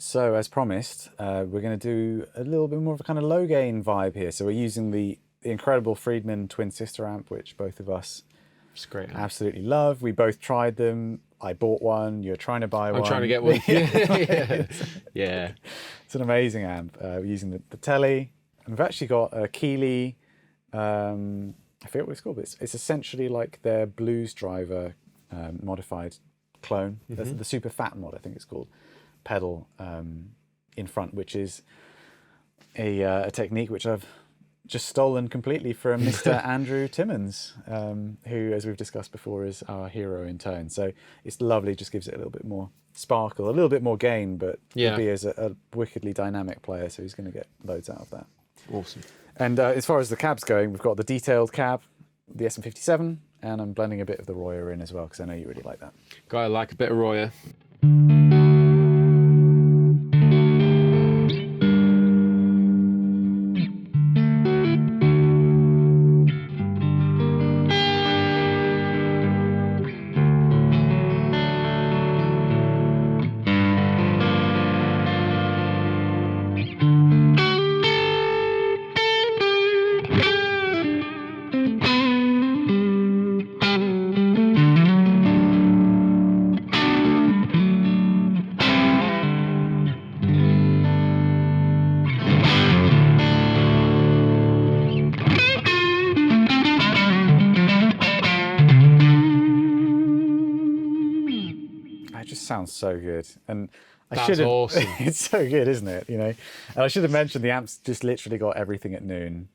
So, as promised, we're going to do a little bit more of a kind of low gain vibe here. So, we're using the incredible Friedman twin sister amp, which both of us absolutely love. We both tried them. I bought one. You're trying to buy one. I'm trying to get one. Yeah. It's an amazing amp. We're using the Telly, and we've actually got a Keeley. I forget what it's called, but it's essentially like their Blues Driver modified clone. That's the super fat mod, I think it's called. Pedal in front, which is a technique which I've just stolen completely from Mr. Andrew Timmons, who, as we've discussed before, is our hero in tone. So it's lovely, just gives it a little bit more sparkle, a little bit more gain, but Rabea is a wickedly dynamic player, so he's going to get loads out of that. Awesome. And as far as the cabs going, we've got the detailed cab, the SM57, and I'm blending a bit of the Royer in as well, because I know you really like that. Guy, I like a bit of Royer. Sounds so good, and That's awesome. It's so good, isn't it? You know, and I should have mentioned the amp's just literally got everything at noon,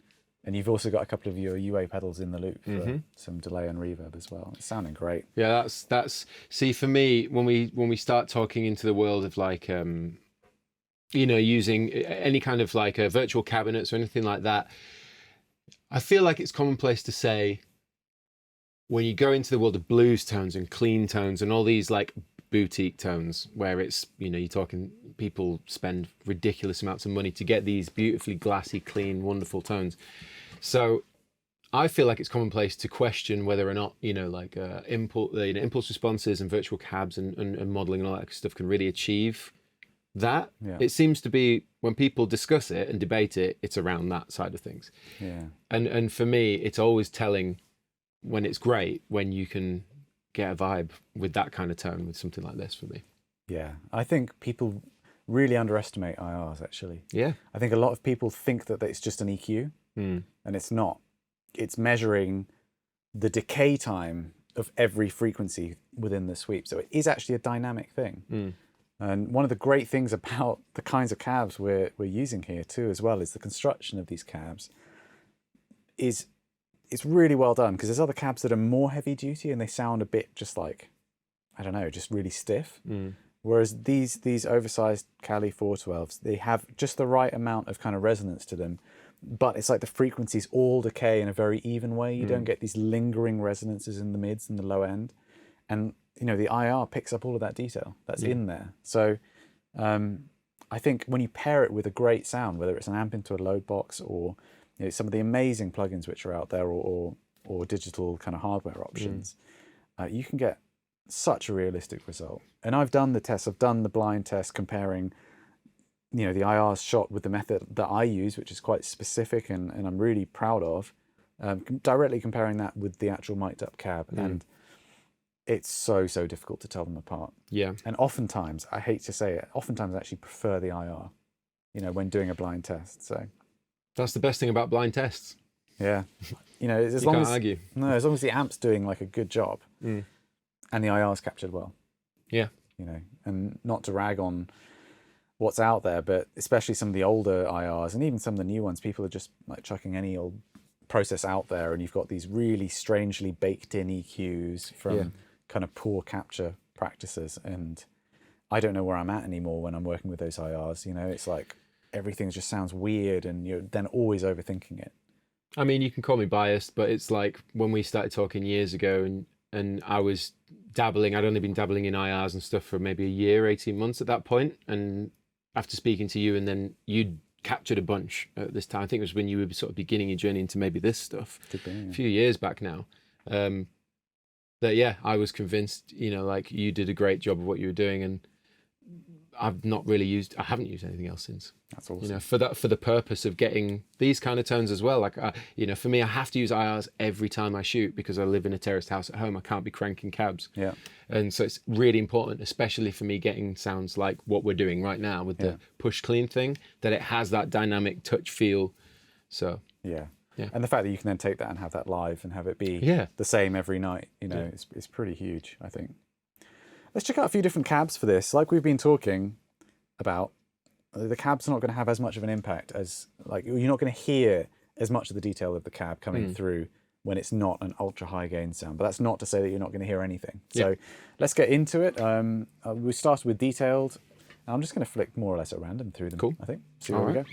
and you've also got a couple of your UA pedals in the loop for some delay and reverb as well. It's sounding great. Yeah, that's. See, for me, when we start talking into the world of like, using any kind of like virtual cabinets or anything like that, I feel like it's commonplace to say when you go into the world of blues tones and clean tones and all these like boutique tones where it's, you're talking people spend ridiculous amounts of money to get these beautifully glassy, clean, wonderful tones. So I feel like it's commonplace to question whether or not, impulse responses and virtual cabs and modeling and all that stuff can really achieve that. Yeah. It seems to be when people discuss it and debate it, it's around that side of things. Yeah. And for me, it's always telling when it's great, when you can get a vibe with that kind of tone with something like this for me. Yeah, I think people really underestimate IRs, actually. Yeah. I think a lot of people think that it's just an EQ, and it's not. It's measuring the decay time of every frequency within the sweep. So it is actually a dynamic thing. And one of the great things about the kinds of cabs we're using here too, as well, is the construction of these cabs it's really well done, because there's other cabs that are more heavy duty and they sound a bit just like, I don't know, just really stiff. Whereas these oversized Cali 412s, they have just the right amount of kind of resonance to them, but it's like the frequencies all decay in a very even way. You don't get these lingering resonances in the mids and the low end. And, the IR picks up all of that detail that's in there. So I think when you pair it with a great sound, whether it's an amp into a load box or some of the amazing plugins which are out there, or digital kind of hardware options, you can get such a realistic result. And I've done the tests. I've done the blind test comparing, the IRs shot with the method that I use, which is quite specific and I'm really proud of, directly comparing that with the actual mic'd up cab. And it's so difficult to tell them apart. Yeah. And oftentimes, I hate to say it, I actually prefer the IR, when doing a blind test. So that's the best thing about blind tests. Yeah. As you long can't as argue. No, as long as the amp's doing like a good job and the IR's captured well. Yeah. And not to rag on what's out there, but especially some of the older IRs and even some of the new ones, people are just like chucking any old process out there, and you've got these really strangely baked in EQs from kind of poor capture practices. And I don't know where I'm at anymore when I'm working with those IRs. It's like everything just sounds weird and you're then always overthinking it. I mean, you can call me biased, but it's like when we started talking years ago and I was dabbling, I'd only been dabbling in IRs and stuff for maybe a year, 18 months at that point. And after speaking to you, and then you'd captured a bunch at this time, I think it was when you were sort of beginning your journey into maybe this stuff, a few years back now, that I was convinced, like you did a great job of what you were doing. And I haven't used anything else since. That's awesome. You know, for the purpose of getting these kind of tones as well. Like, you know, for me, I have to use IRs every time I shoot because I live in a terraced house at home. I can't be cranking cabs. Yeah. And so it's really important, especially for me, getting sounds like what we're doing right now with the push clean thing, that it has that dynamic touch feel. So yeah. Yeah. And the fact that you can then take that and have that live and have it be the same every night, you know, it's pretty huge, I think. Let's check out a few different cabs for this. Like we've been talking about, the cab's not going to have as much of an impact as, like, you're not going to hear as much of the detail of the cab coming through when it's not an ultra high gain sound. But that's not to say that you're not going to hear anything. So let's get into it. We started with detailed. I'm just going to flick more or less at random through them, I think. See where we go.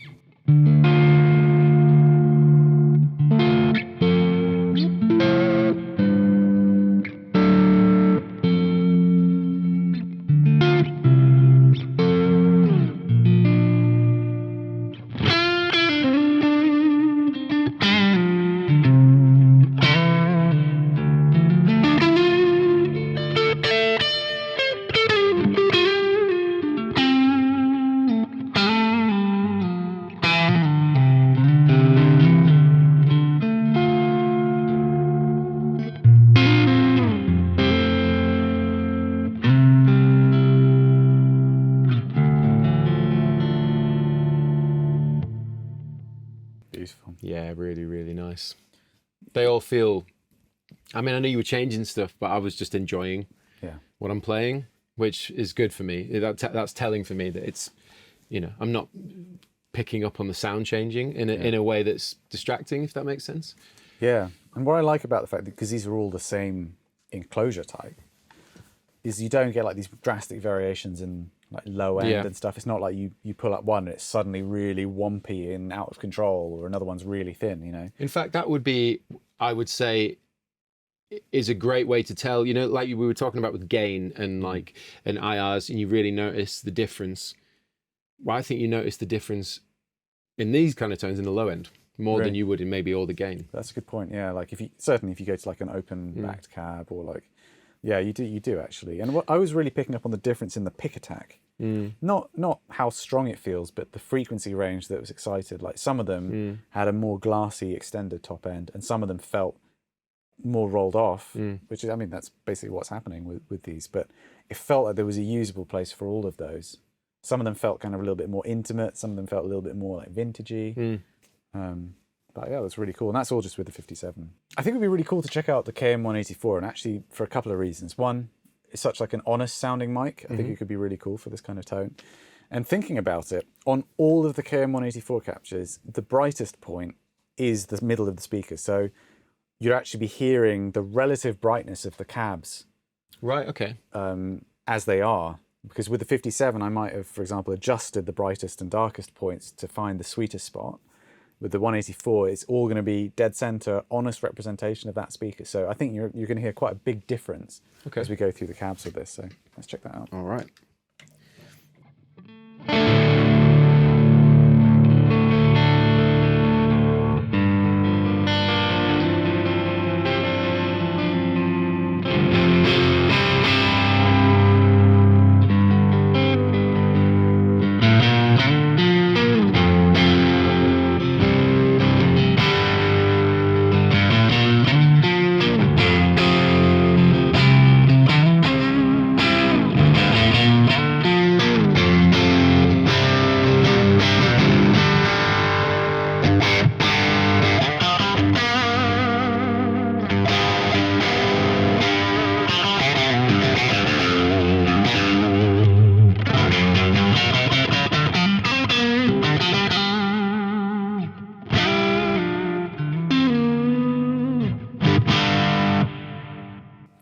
Beautiful. Yeah, really, really nice. They all feel, I mean, I know you were changing stuff, but I was just enjoying what I'm playing, which is good for me. That's telling for me that it's, you know, I'm not picking up on the sound changing in a way that's distracting, if that makes sense. Yeah. And what I like about the fact that, because these are all the same enclosure type, is you don't get like these drastic variations in like low end and stuff. It's not like you pull up one and it's suddenly really wompy and out of control, or another one's really thin, you know. In fact, that would be, I would say, is a great way to tell, you know, like we were talking about with gain and like and IRs, and you really notice the difference. Well, I think you notice the difference in these kind of tones in the low end more than you would in maybe all the gain. That's a good point. Yeah, like if you go to like an open backed cab, or like, yeah, you do actually. And what I was really picking up on the difference in the pick attack, not how strong it feels, but the frequency range that was excited. Like some of them had a more glassy extended top end, and some of them felt more rolled off, which is, I mean, that's basically what's happening with these. But it felt like there was a usable place for all of those. Some of them felt kind of a little bit more intimate. Some of them felt a little bit more like vintagey. But yeah, that's really cool. And that's all just with the 57. I think it'd be really cool to check out the KM184, and actually for a couple of reasons. One, it's such like an honest sounding mic. I think it could be really cool for this kind of tone. And thinking about it, on all of the KM184 captures, the brightest point is the middle of the speaker. So you'd actually be hearing the relative brightness of the cabs. Right, okay. As they are. Because with the 57, I might have, for example, adjusted the brightest and darkest points to find the sweetest spot. With the 184, it's all going to be dead center, honest representation of that speaker. So I think you're going to hear quite a big difference as we go through the cabs with this. So let's check that out. All right.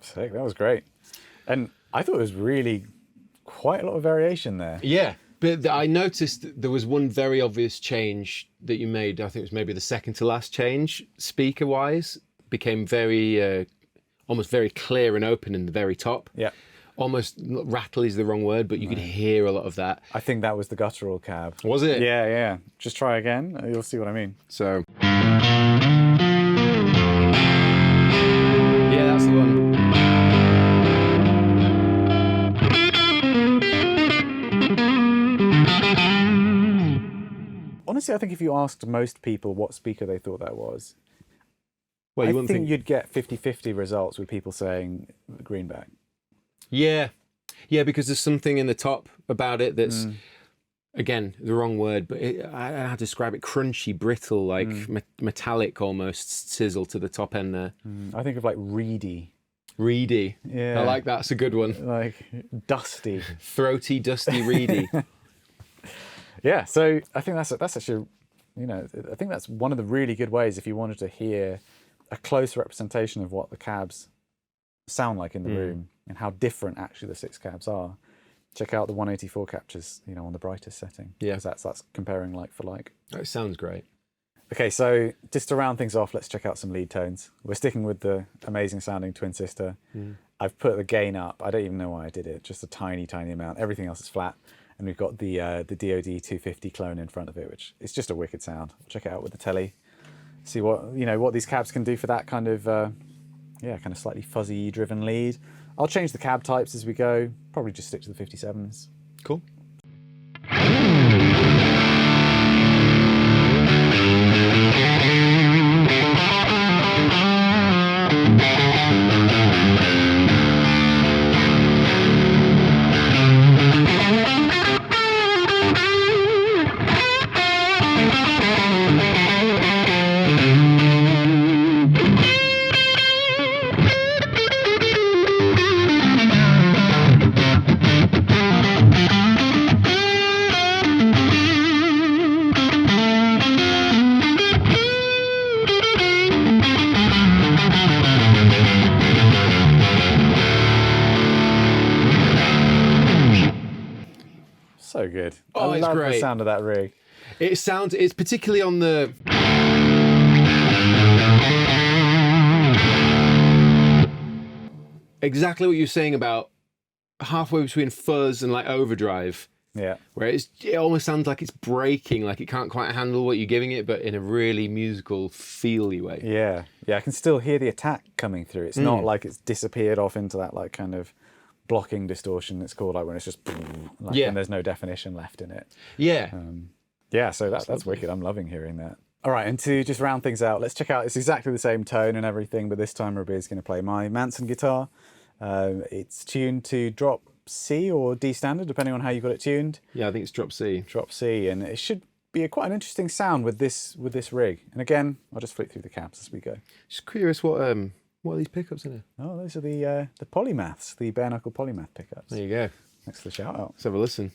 Sick, that was great. And I thought it was really quite a lot of variation there. Yeah, but I noticed that there was one very obvious change that you made. I think it was maybe the second to last change, speaker-wise, became very, almost very clear and open in the very top. Yeah. Almost rattle is the wrong word, but you could hear a lot of that. I think that was the guttural cab. Was it? Yeah, yeah. Just try again. You'll see what I mean. So. Yeah, that's the one. honestly, I think if you asked most people what speaker they thought that was, Well, you I wouldn't think think you'd get 50-50 results with people saying greenback. Yeah, yeah, because there's something in the top about it that's, again, the wrong word, but I don't know how to describe it. Crunchy, brittle, like metallic almost sizzle to the top end there. I think of like reedy. Reedy. Yeah. I like that. It's a good one. Like dusty. Throaty, dusty, reedy. Yeah, so I think that's actually, I think that's one of the really good ways if you wanted to hear a close representation of what the cabs sound like in the room and how different actually the 6 cabs are. Check out the 184 captures, on the brightest setting. Yeah, because that's comparing like for like. That sounds great. Okay, so just to round things off, let's check out some lead tones. We're sticking with the amazing sounding Twin Sister. I've put the gain up. I don't even know why I did it. Just a tiny, tiny amount. Everything else is flat. And we've got the DoD 250 clone in front of it, which is just a wicked sound. Check it out with the telly. See what these cabs can do for that kind of kind of slightly fuzzy driven lead. I'll change the cab types as we go. Probably just stick to the 57s. Cool. So good. Oh, I it's love great. the sound of that rig. It's particularly on the... Exactly what you're saying about halfway between fuzz and like overdrive. Yeah. Where it almost sounds like it's breaking, like it can't quite handle what you're giving it, but in a really musical, feely way. Yeah. Yeah, I can still hear the attack coming through. It's not like it's disappeared off into that like kind of blocking distortion it's called, like when it's just like and there's no definition left in it. Yeah. Yeah, so that's wicked. I'm loving hearing that. All right, and to just round things out, let's check out, it's exactly the same tone and everything, but this time Rabea's going to play my Manson guitar. It's tuned to drop C or D standard, depending on how you got it tuned. Yeah, I think it's drop C. Drop C, and it should be quite an interesting sound with this rig. And again, I'll just flick through the cabs as we go. Just curious what are these pickups in here? Oh, those are the polymaths, the bare knuckle polymath pickups. There you go. Thanks for the shout out. Let's have a listen.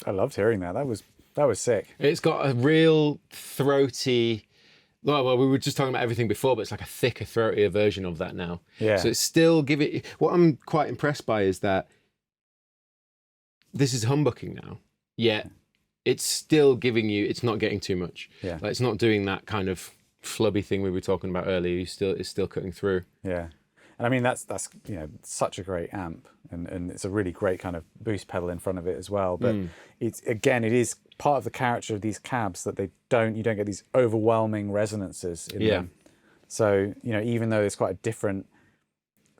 I loved hearing that. That was sick. It's got a real throaty... Well, we were just talking about everything before, but it's like a thicker, throatier version of that now. Yeah. So it's still what I'm quite impressed by is that this is humbucking now, yet it's still giving you, it's not getting too much. Yeah. Like it's not doing that kind of flubby thing we were talking about earlier. It's still cutting through. Yeah. And I mean, that's such a great amp, and it's a really great kind of boost pedal in front of it as well. But it is part of the character of these cabs that you don't get these overwhelming resonances in them. So, even though there's quite a different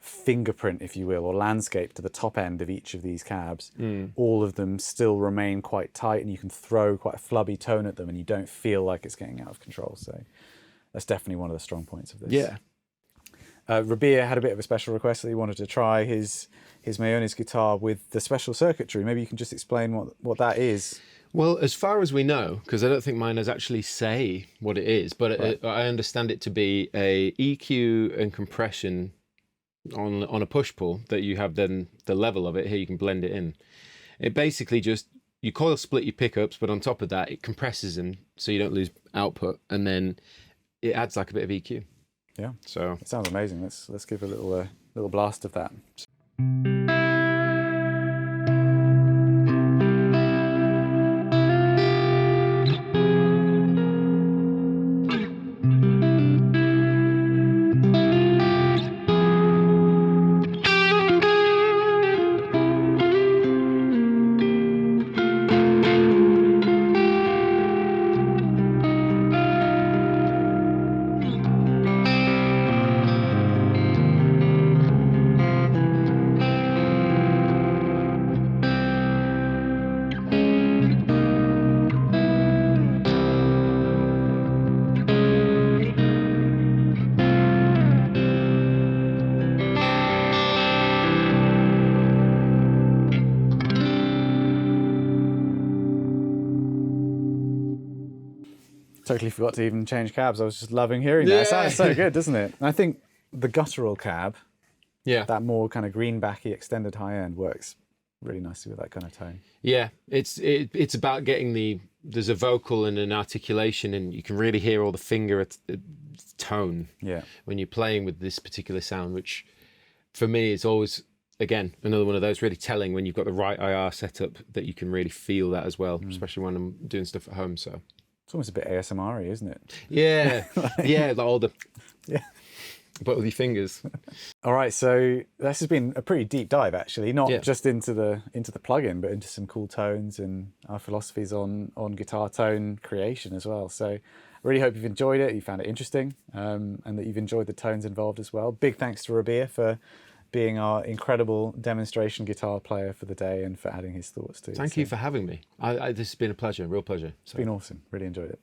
fingerprint, if you will, or landscape to the top end of each of these cabs, all of them still remain quite tight, and you can throw quite a flubby tone at them and you don't feel like it's getting out of control. So that's definitely one of the strong points of this. Yeah. Rabea had a bit of a special request that he wanted to try his Mayones guitar with the special circuitry. Maybe you can just explain what that is. Well, as far as we know, because I don't think mine does actually say what it is, but I understand it to be a EQ and compression on a push-pull that you have then the level of it. Here you can blend it in. It basically just, you coil split your pickups, but on top of that, it compresses them so you don't lose output, and then it adds like a bit of EQ. Yeah, so it sounds amazing. Let's give a little blast of that. Totally forgot to even change cabs. I was just loving hearing that. It sounds so good, doesn't it? And I think the guttural cab, that more kind of greenbacky extended high end, works really nicely with that kind of tone. Yeah, it's about getting there's a vocal and an articulation, and you can really hear all the finger tone when you're playing with this particular sound, which for me is always, again, another one of those really telling when you've got the right IR setup, that you can really feel that as well, especially when I'm doing stuff at home. So it's almost a bit ASMR-y, isn't it? Yeah, yeah, like all the but with your fingers. All right, so this has been a pretty deep dive, actually, not just into the plugin, but into some cool tones and our philosophies on guitar tone creation as well. So I really hope you've enjoyed it, you found it interesting, and that you've enjoyed the tones involved as well. Big thanks to Rabea for being our incredible demonstration guitar player for the day and for adding his thoughts to it. Thank you for having me. This has been a pleasure, real pleasure. It's been awesome. Really enjoyed it.